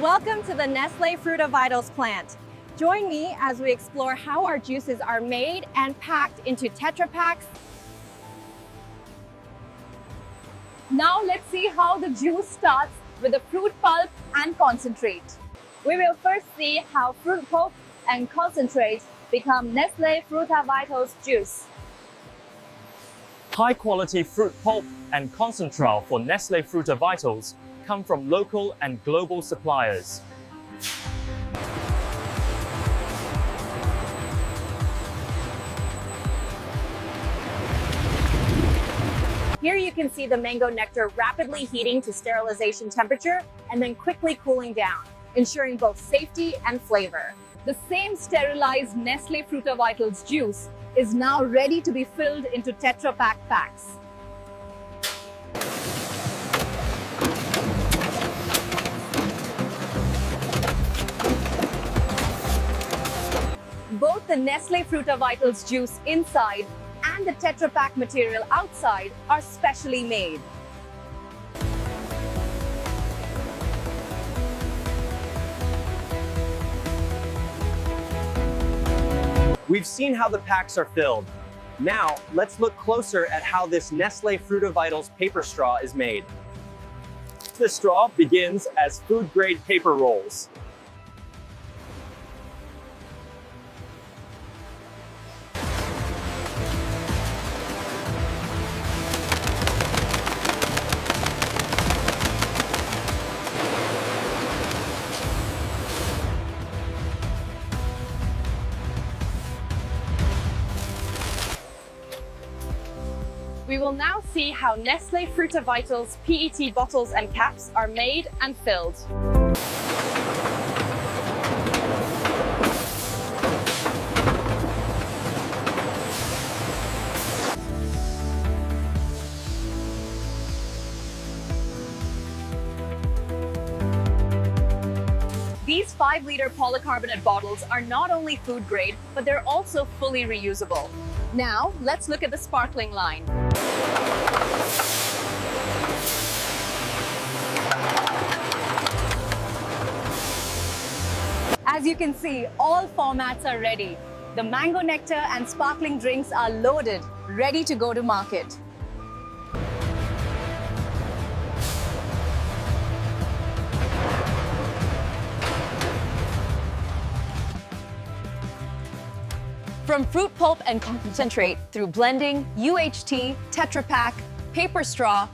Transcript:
Welcome to the Nestlé Frutavitals plant. Join me as we explore how our juices are made and packed into Tetra Paks. Now let's see how the juice starts with the fruit pulp and concentrate. We will first see how fruit pulp and concentrate become Nestlé Frutavitals juice. High-quality fruit pulp and concentrate for Nestlé Frutavitals come from local and global suppliers. Here you can see the mango nectar rapidly heating to sterilization temperature and then quickly cooling down, ensuring both safety and flavor. The same sterilized Nestlé Frutavitals juice is now ready to be filled into Tetra Pak packs. Both the Nestlé Frutavitals juice inside and the Tetra Pak material outside are specially made. We've seen how the packs are filled. Now, let's look closer at how this Nestlé Frutavitals paper straw is made. The straw begins as food-grade paper rolls. We will now see how Nestlé Frutavitals PET bottles and caps are made and filled. These 5-liter polycarbonate bottles are not only food grade, but they're also fully reusable. Now, let's look at the sparkling line. As you can see, all formats are ready. The mango nectar and sparkling drinks are loaded, ready to go to market. From fruit pulp and concentrate through blending, UHT, Tetra Pak, paper straw,